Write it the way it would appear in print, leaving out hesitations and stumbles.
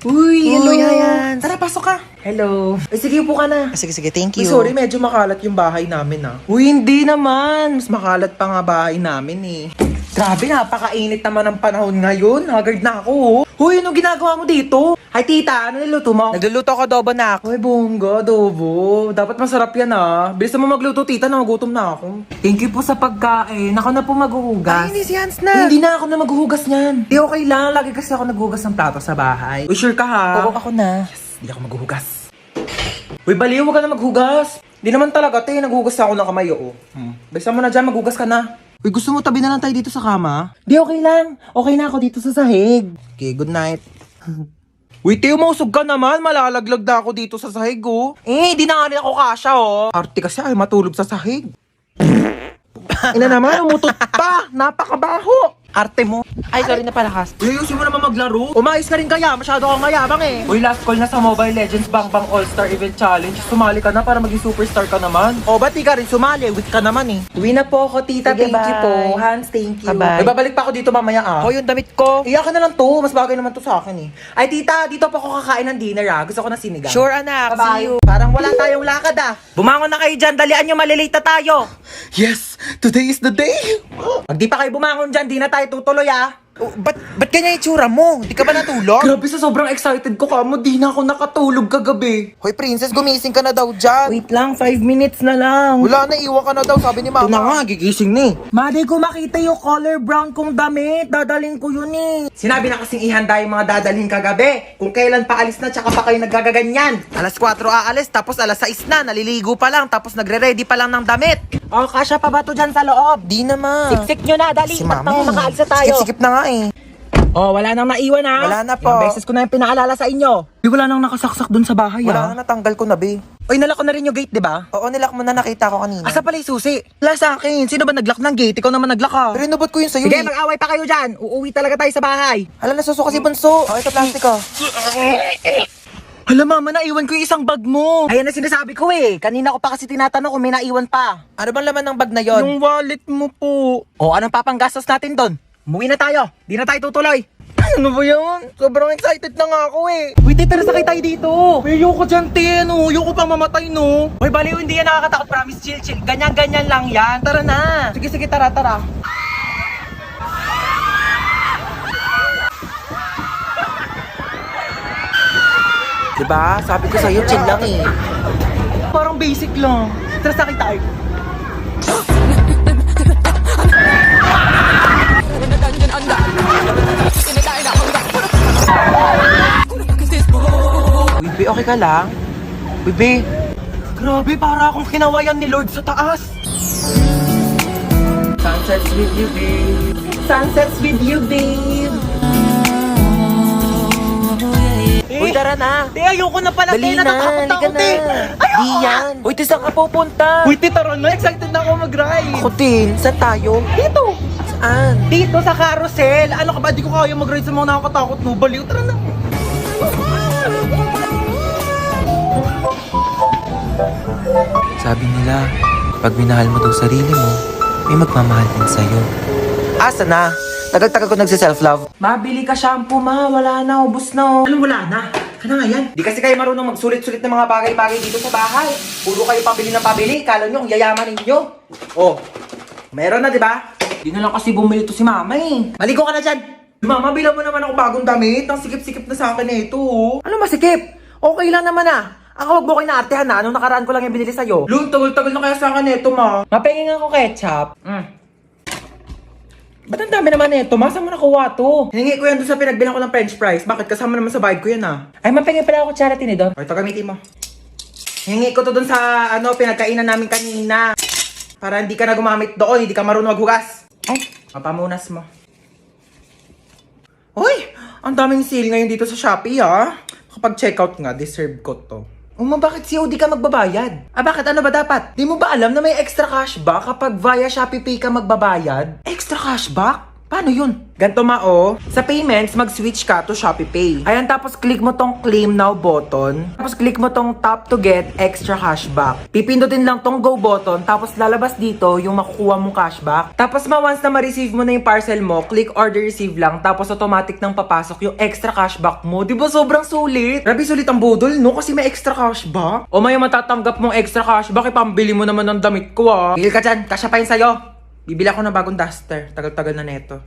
Uy, hello. Uy, Hayans. Tara, pasok ka. Hello. Ay, sige, upo ka na. Sige, thank Uy, you. sorry, medyo makalat yung bahay namin, ah. Uy, hindi naman. Mas makalat pa nga bahay namin, eh. Grabe, napakainit naman ang panahon ngayon. Haggard na ako, oh. Uy, ano ginagawa mo dito? Hi, tita. Ano niluto mo? Nagluluto ako adobo na ako. Uy, bongga, adobo. Dapat masarap yan, ah. Bilisan mo magluto, tita. Nagugutom na ako. Thank you po sa pagkain. Ako na po maghuhugas. Ay, hindi si Hans na. Hindi na ako na maghuhugas niyan. Di okay lang. Lagi kasi ako naghuhugas ng plato sa bahay. Uy, sure ka, ha? Oo, ako na. Hindi ako maghuhugas. Uy, baliw, huwag ka na maghugas. Di naman talaga, te. Naghuhugas ako ng kamay, oo. Bisa mo na dyan, maghugas ka na. Uy, gusto mo tabi na lang tayo dito sa kama? Di, okay lang. Okay na ako dito sa sahig. Okay, good night. Uy, te, umusog ka naman. Malalaglag na ako dito sa sahig, oh. Di na nga rin ako kasha, oh. Arte kasi ay matulog sa sahig. Ina naman, umutot pa. Napakabaho. Arte mo. Ay, sorry na pala, Has. Uy, ayusin mo naman maglaro. Umayos ka rin kaya, masyado kang mayabang eh. Uy, last call na sa Mobile Legends Bang Bang All-Star Event Challenge. Sumali ka na para maging superstar ka naman. O, ba't di ka rin sumali? Weak ka naman eh. Uwi na po ako, tita. Sige, Thank you bye. po. Hans, thank you. Bye-bye. Ay, babalik pa ako dito mamaya ah. Ako yung damit ko. Iyakan na lang to. Mas bagay naman to sa akin eh. Ay, tita, dito pa ako kakain ng dinner ah. Gusto ko na sinigang. Sure, anak. Bye-bye. See you. Parang wala tayong lakad ah. Bumangon na kayo dyan. Dalian nyo, malilate na tayo. Yes, today is the day. Pag di pa kayo bumangon dyan, di na tayo tutuloy ah. Oh, ba't ganyan itsura mo? Di ka ba natulog? Grabe, sa sobrang excited ko kamo, di na ako nakatulog kagabi. Hoy, princess, gumising ka na daw dyan. Wait lang, 5 minutes na lang. Wala na, iwan ka na daw, sabi ni mama. Ito na nga, gigising ni. Madi ko makita yung color brown kong damit. Dadalhin ko yun eh. Sinabi na kasing ihanda yung mga dadalhin kagabi. Kung kailan pa alis na, tsaka pa kayo naggagaganyan. Alas 4 aalis, tapos alas 6 na, naliligo pa lang, tapos nagre-ready pa lang ng damit. Oh, kasya pa ba to dyan sa loob? Di naman. Siksik nyo na, dali. Si Ba't mama nang makaalis na tayo? Sikip na nga eh. Oh, wala nang naiwan ha? Wala na po. Ilang beses ko na yung pinaalala sa inyo. Wala nang nakasaksak dun sa bahay Wala na, natanggal ko na, be. Oy, nalak ko na rin yung gate, di ba? Oo, nilak mo na, nakita ko kanina. Asa pala yung susi? Wala sa akin. Sino ba naglock ng gate? Ikaw naman naglock ha. Pero inubot ko yun sa'yo Sige, eh. mag-away pa kayo dyan. Uuwi talaga tayo sa bahay. Hala, nasusuka si Bunso. Oh, ito plastic ko. Hala mama, naiwan ko yung isang bag mo. Ayan na sinasabi ko eh. Kanina ko pa kasi tinatanong kung may naiwan pa. Ano bang laman ng bag na yon? Yung wallet mo po. O, anong papanggastos natin doon? Umuwi na tayo. Di na tayo tutuloy. Ano ba yan? Sobrang excited na nga ako eh. Uy, tara, sakay tayo dito. Uy, ayoko dyan, te. Ano? Ayoko pang mamatay, no? Uy, baliw, hindi yan nakakatakot. Promise, chill, chill. Ganyan-ganyan lang yan. Tara na. Sige, sige, tara, tara. Diba? Sabi ko sa'yo, chill lang eh. Parang basic lang. Tara, sakay tayo. Bibi, okay ka lang? Bibi. Grabe, para akong kinawayan ni Lord sa taas. Sunsets with you, babe. Sunsets with you, babe. Uy, tara na. Te, ayoko na pala, Dali te. na, Natatakot ako, halika te. na. Ayoko Di nga. yan. Uy, te, saan ka pupunta? Uy, te, tara na. Excited na ako mag-ride. Ako din. Saan tayo? Dito. Saan? Dito sa carousel. Ano ka ba? Di ko kaya mag-ride sa mga nakakatakot, no? Baliw, tara na. Sabi nila, pag minahal mo daw sarili mo, may magmamahal din sa'yo. Asa na? Tagal-tagal ko nagsi-self-love. Mabili ka shampoo, ma. Wala na. Ubus na. Anong wala na? Ano nga yan? Di kasi kayo marunong magsulit-sulit ng mga bagay-bagay dito sa bahay. Puro kayo pabili ng pabili. Kala nyo, ang yayaman ninyo. Oh, meron na, di ba? Di na lang kasi bumili to si mama eh. Maligo ka na dyan. Mama, bilang mo naman ako bagong damit. Ang sikip-sikip na sa akin na ito. Ano masikip? Okay lang naman ah. Ang huwag mo kayo naartehan na. Anong nakaraan ko lang yung binili sa'yo? Lun, tagal-tagal na kaya sa akin ito, ma. Mapengin ako ketchup. Ba't ang dami naman ito, ma? Saan mo nakuha to? Hiningi ko yan doon sa pinagbilang ko ng french fries. Bakit? Kasama naman sa bayad ko yan, ah. Ay, mapengin pala ako charity ni Don. O, ito gamitin mo. Hiningi ko to doon sa, pinagkainan namin kanina. Para hindi ka na gumamit doon, hindi ka marunong maghugas. Ay, mapamunas mo. Uy, ang daming sale ngayon dito sa Shopee, ah. Kapag checkout nga, deserve ko to. Bakit COD ka magbabayad? Bakit? Ano ba dapat? Di mo ba alam na may extra cashback kapag via Shopee Pay ka magbabayad? Extra cashback? Paano yun? Ganto Mao, sa payments, mag-switch ka to Shopee Pay. Ayan, tapos click mo tong claim now button. Tapos click mo tong tap to get extra cashback. Pipindutin lang tong go button, tapos lalabas dito yung makukuha mong cashback. Tapos once na ma-receive mo na yung parcel mo, click order receive lang, tapos automatic nang papasok yung extra cashback mo. Di ba sobrang sulit? Grabe sulit ang budol, no? Kasi may extra cashback. O may matatanggap mong extra cashback, ipambili mo naman ng damit ko, ah. Bigil ka dyan, kasya pa yun sa'yo. Bibili ako ng bagong duster. Tagal-tagal na neto.